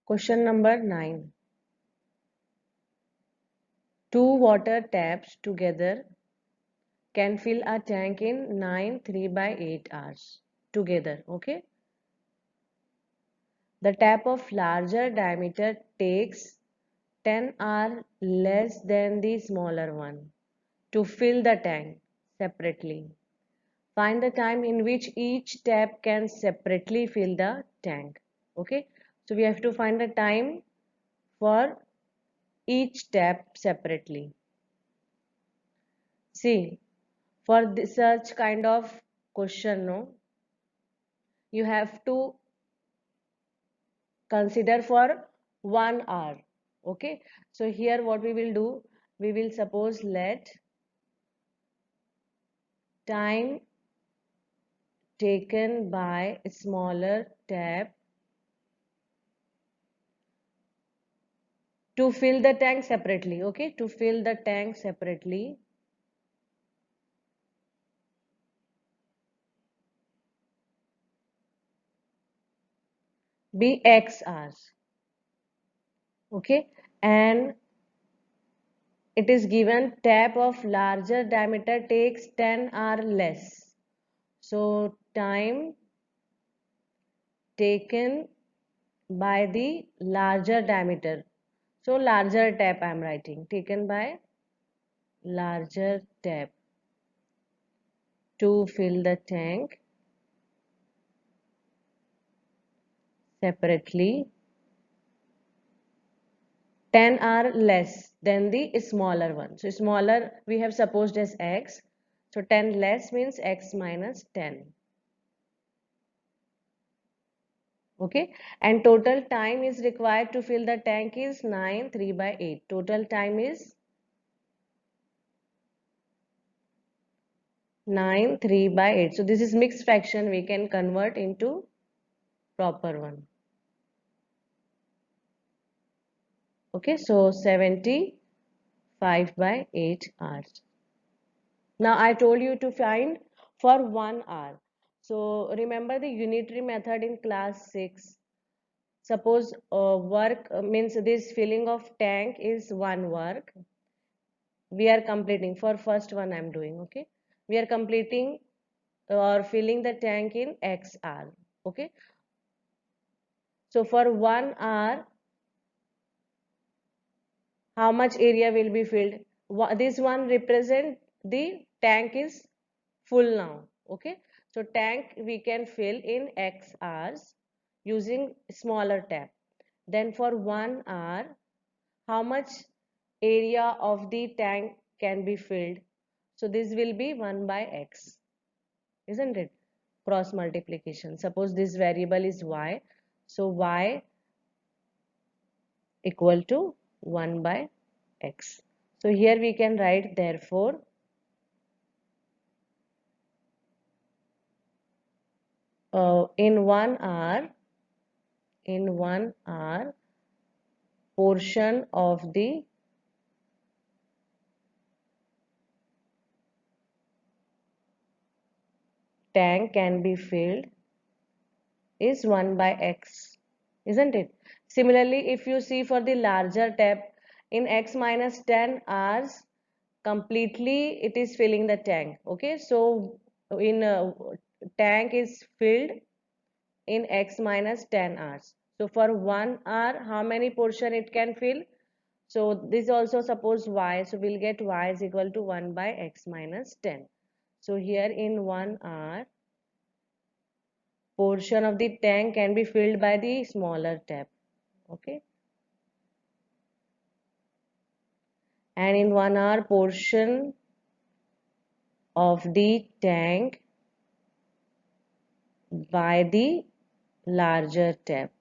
Question number 9. Two water taps together can fill a tank in 9 3/8 hours together. Okay. The tap of larger diameter takes 10 hours less than the smaller one to fill the tank separately. Find the time in which each tap can separately fill the tank. Okay. So we have to find the time for each tap separately. See, for this such kind of question, no, you have to consider for 1 hour. Okay, so here what we will do, we will suppose let time taken by a smaller tap to fill the tank separately. Okay, to fill the tank separately be x hours. Okay, and it is given tap of larger diameter takes 10 hour less. So time taken by the larger diameter. So larger tap I am writing, taken by larger tap to fill the tank separately 10 are less than the smaller one. So smaller we have supposed as x. So 10 less means x minus 10. Okay, and total time is required to fill the tank is 9 3/8. Total time is 9 3/8. So this is mixed fraction, we can convert into proper one. Okay, so 75/8 hours. Now I told you to find for 1 hour. So remember the unitary method in class 6. Suppose work means this filling of tank is one work. We are completing for first one I am doing. Okay, we are completing or filling the tank in x hour. Okay, so for 1 hour how much area will be filled? This one represent the tank is full now. Okay, so tank we can fill in x hours using smaller tap. Then for 1 hour how much area of the tank can be filled? So this will be 1 by x, isn't it? Cross multiplication. Suppose this variable is y, so y equal to 1 by x. So here we can write therefore in 1 hour portion of the tank can be filled is 1 by x, isn't it? Similarly, if you see for the larger tap in x minus 10 hours completely it is filling the tank. Okay, so in tank is filled in x minus 10 hours. So for 1 hour how many portion it can fill? So this also suppose y, so we'll get y is equal to 1 by x minus 10. So here in 1 hour portion of the tank can be filled by the smaller tap. Okay, and in 1 hour portion of the tank by the larger tap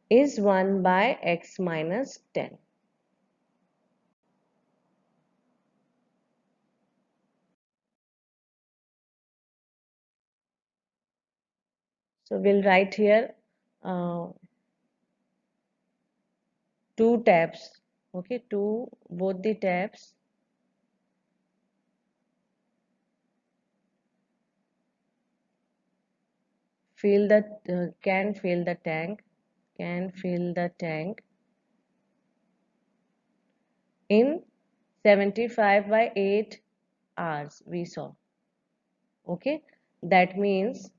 is 1 by x minus 10. So we'll write here uh, two taps. Okay, both the taps fill the can fill the tank in 75 by 8 hours, we saw. Okay, that means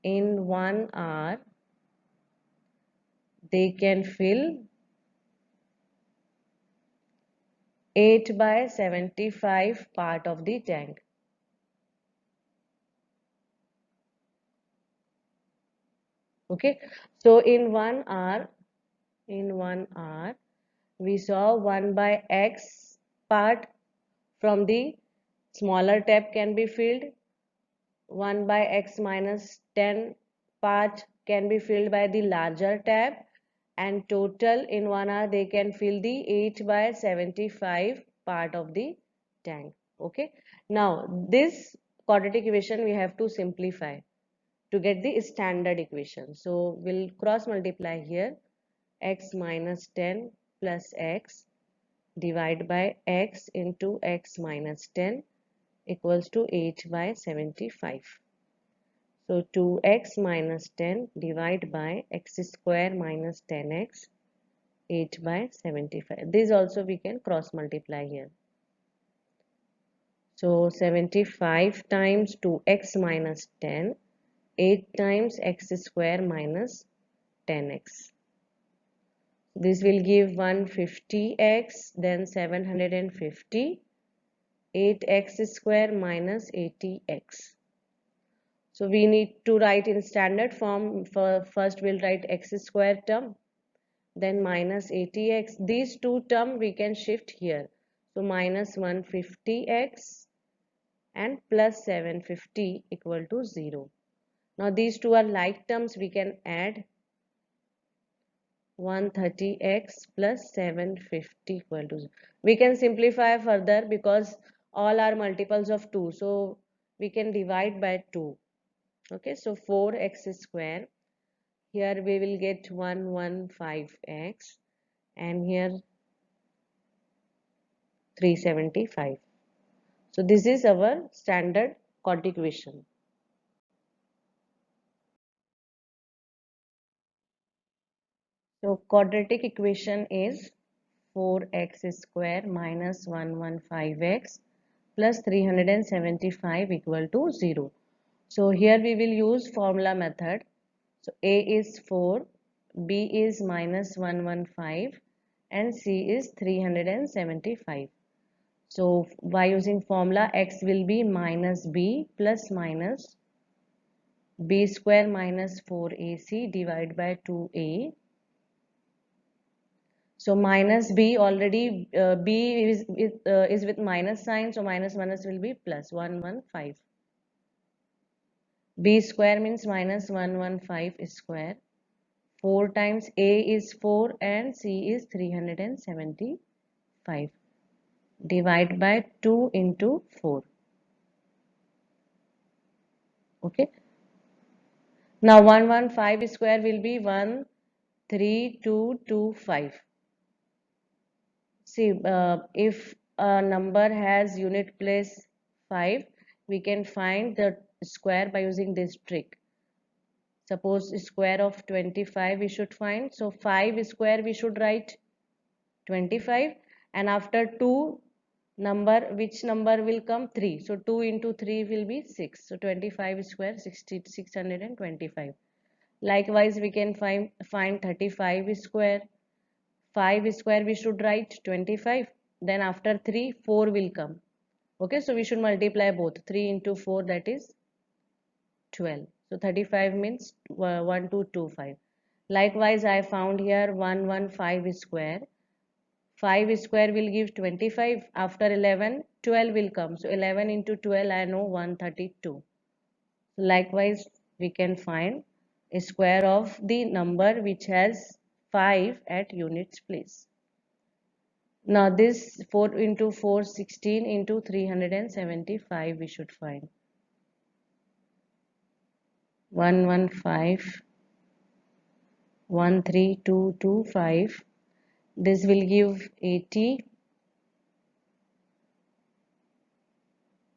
in 1 hour they can fill 8 by 75 part of the tank. Okay, so in 1 hour we saw 1 by x part from the smaller tap can be filled, 1 by x minus 10 part can be filled by the larger tab, and total in 1 hour they can fill the 8 by 75 part of the tank. Okay, now this quadratic equation we have to simplify to get the standard equation. So we'll cross multiply here, x minus 10 plus x divide by x into x minus 10 equals to 8 by 75. So 2x minus 10 divide by x square minus 10x, 8 by 75. This also we can cross multiply here. So 75 times 2x minus 10, 8 times x square minus 10x. This will give 150x, then 750, 8x square minus 80x. So we need to write in standard form. First we'll write x square term, then minus 80x. These two term we can shift here. So minus 150x and plus 750 equal to 0. Now these two are like terms, we can add 130x plus 750 equal to 0. We can simplify further because all are multiples of 2. So we can divide by 2. Okay, so 4x square. Here we will get 115x and here 375. So this is our standard quadratic equation. So quadratic equation is 4x square minus 115x plus 375 equal to 0. So here we will use formula method. So A is 4, B is minus 115 and C is 375. So by using formula, x will be minus b plus minus b square minus 4ac divided by 2a. So minus b already, b is with minus sign, so minus minus will be plus 115. B square means minus 115 square. 4 times a is 4 and c is 375. Divide by 2 into 4. Okay. Now 115 square will be 13225. See, if a number has unit place 5, we can find the square by using this trick. Suppose square of 25 we should find. So 5 square we should write 25, and after 2 number, which number will come? 3. So 2 into 3 will be 6. So 25 square 625. Likewise, we can find 35 square. 5 square we should write 25. Then after 3, 4 will come. Okay, so we should multiply both. 3 into 4, that is 12. So 35 means 1225. Likewise, I found here 115 square. 5 square will give 25. After 11, 12 will come. So 11 into 12, I know 132. Likewise, we can find a square of the number which has 5 at units place. Now this 4 into 4, 16 into 375 we should find. 115, 13225. This will give 80.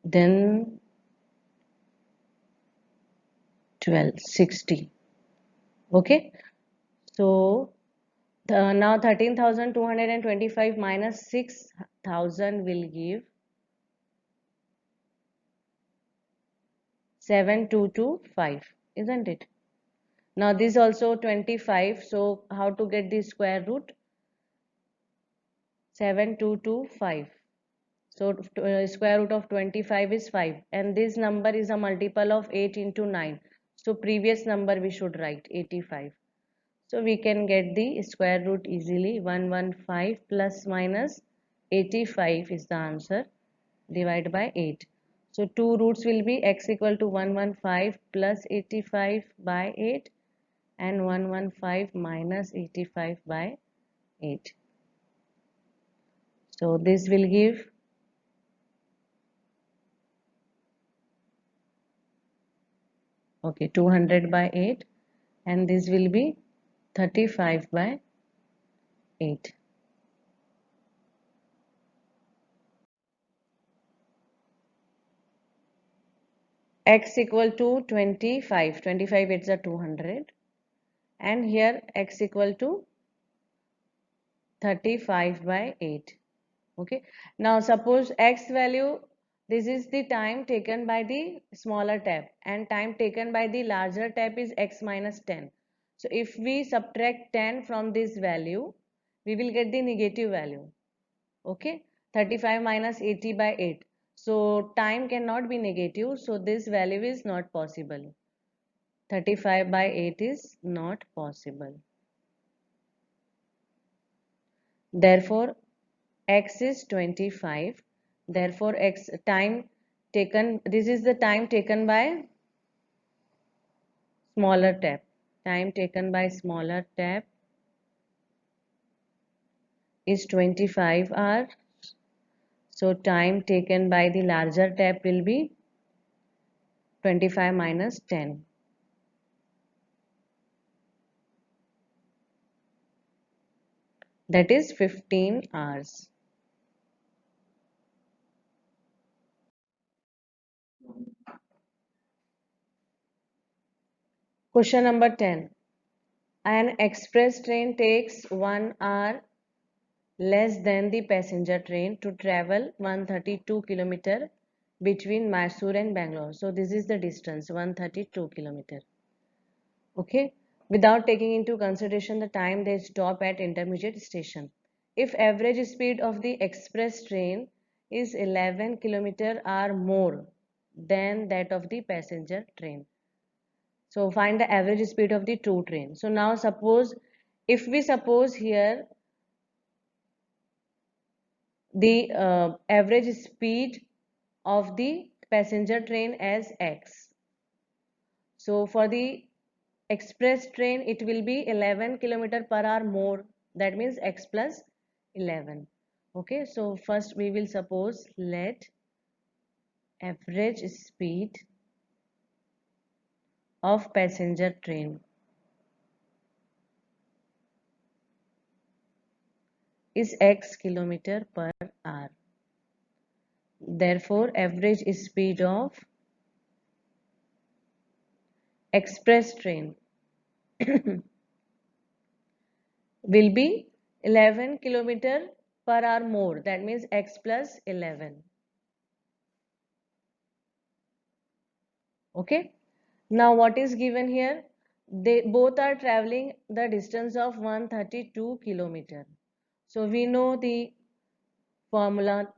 Then 12, 60. Okay, so now 13,225 minus 6,000 will give 7,225, isn't it? Now this also 25, so how to get the square root? 7,225. So square root of 25 is 5, and this number is a multiple of 8 into 9. So previous number we should write 85. So we can get the square root easily. 115 plus minus 85 is the answer. Divide by 8. So two roots will be x equal to 115 plus 85 by 8 and 115 minus 85 by 8. So this will give okay 200 by 8, and this will be 35 by 8. X equal to 25. 25 it's a 200, and here x equal to 35 by 8. Okay, now suppose x value, this is the time taken by the smaller tab, and time taken by the larger tab is x minus 10. So if we subtract 10 from this value, we will get the negative value. Okay, 35 minus 80 by 8. So time cannot be negative, so this value is not possible. 35 by 8 is not possible. Therefore x is 25. Therefore x time taken, this is the time taken by smaller tab. Time taken by smaller tab is 25 hours. So time taken by the larger tab will be 25 minus 10. That is 15 hours. Question number 10. An express train takes 1 hour less than the passenger train to travel 132 km between Mysore and Bangalore. So this is the distance 132 km. Okay, without taking into consideration the time they stop at intermediate station. If average speed of the express train is 11 km or more than that of the passenger train. So find the average speed of the two train. So now suppose, if we suppose here the average speed of the passenger train as x. So for the express train it will be 11 km per hour more, that means x plus 11. Okay, so first we will suppose let average speed of passenger train is x km per hour. Therefore average speed of express train will be 11 km per hour more, that means x plus 11. Okay, now what is given here? They both are traveling the distance of 132 km. So we know the formula,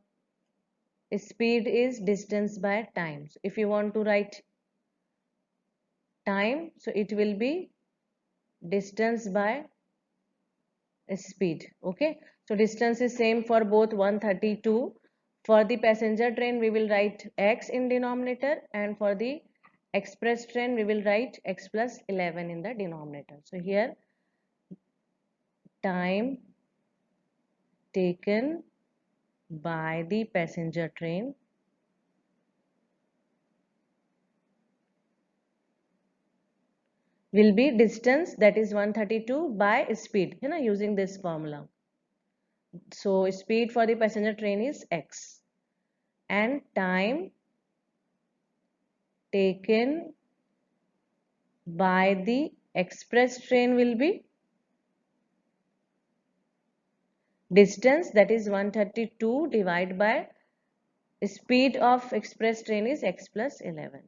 speed is distance by time. So if you want to write time, so it will be distance by speed. Okay, so distance is same for both 132. For the passenger train we will write x in denominator, and for the express train we will write x plus 11 in the denominator. So here time taken by the passenger train will be distance, that is 132 by speed, you know, using this formula. So speed for the passenger train is x, and time taken by the express train will be distance, that is 132 divided by speed of express train is x plus 11.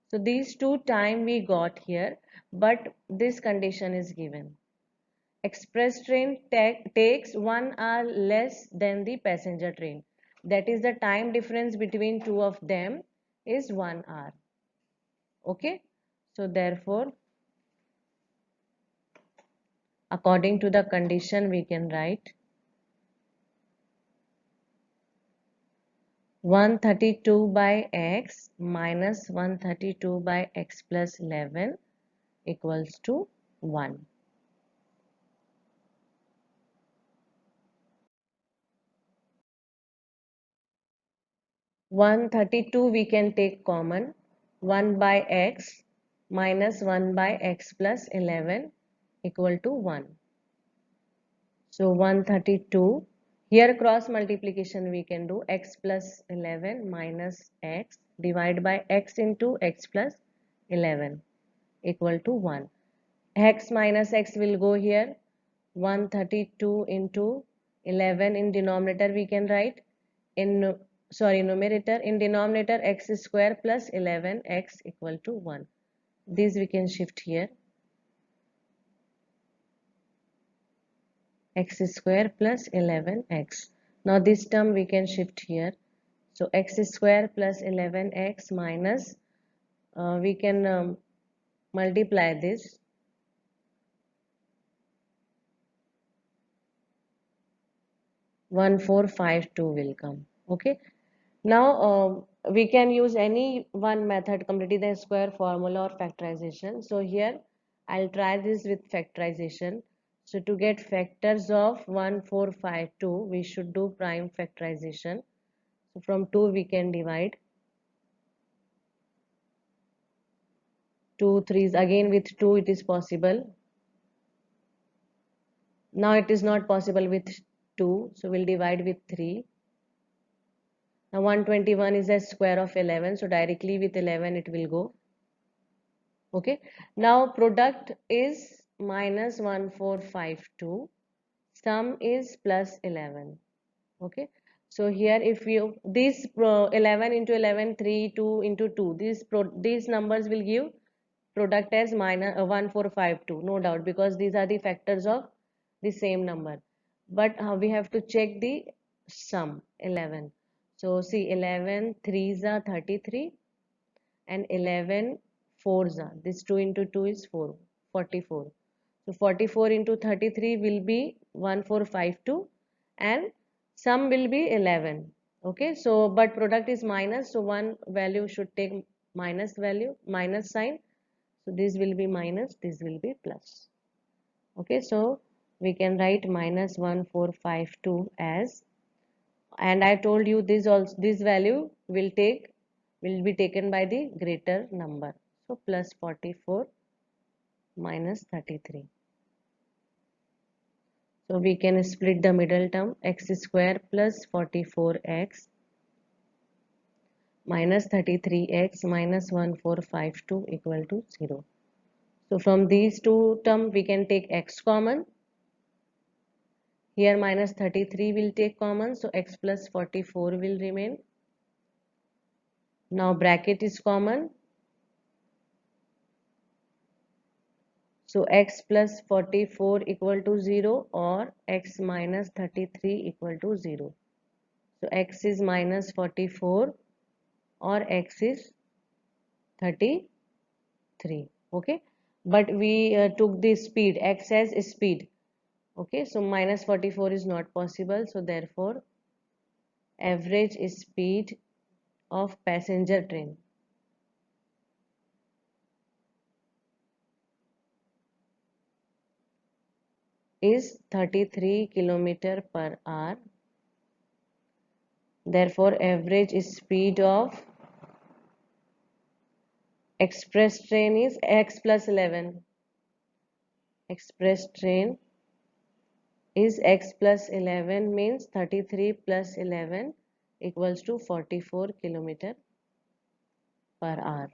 So these two time we got here, but this condition is given. Express train takes 1 hour less than the passenger train. That is the time difference between two of them is 1 hour. Okay. So therefore, according to the condition, we can write 132 by x minus 132 by x plus 11 equals to 1. 132 we can take common. 1 by x minus 1 by x plus 11 equal to 1. So 132. Here cross multiplication we can do x plus 11 minus x divided by x into x plus 11 equal to 1. X minus x will go here. 132 into 11 in denominator we can write. In numerator, in denominator x square plus 11x equal to 1. This we can shift here. X square plus 11x. Now this term we can shift here. So x square plus 11x minus, we can multiply this. One 452 will come. Okay. Now we can use any one method completing the square formula or factorization. So here I'll try this with factorization. So to get factors of 1452 we should do prime factorization. So from 2 we can divide. 2 3s again with 2 it is possible. Now it is not possible with 2, so we'll divide with 3. Now 121 is a square of 11, so directly with 11 it will go. Okay. Now product is minus 1452. Sum is plus 11. Okay. So here if you this 11 into 11, 3, 2 into 2, these numbers will give product as minus 1452, no doubt, because these are the factors of the same number. But we have to check the sum 11. So see 11 3s are 33 and 11 4s are, this 2 into 2 is 4, 44. So 44 into 33 will be 1452 and sum will be 11. Okay, so but product is minus, so one value should take minus value, minus sign. So this will be minus, this will be plus. Okay, so we can write minus 1452 as, and I told you this also, this value will be taken by the greater number. So plus 44 minus 33. So we can split the middle term, x square plus 44x minus 33x minus 1452 equal to 0. So from these two terms we can take x common. Here minus 33 will take common, so x plus 44 will remain. Now bracket is common. So x plus 44 equal to 0 or x minus 33 equal to 0. So x is minus 44 or x is 33. Okay. But we took the speed, x as speed. Okay. So minus 44 is not possible. So therefore average speed of passenger train is 33 kilometer per hour. Therefore average speed of express train is x plus 11. Express train is x plus 11 means 33 plus 11 equals to 44 kilometer per hour.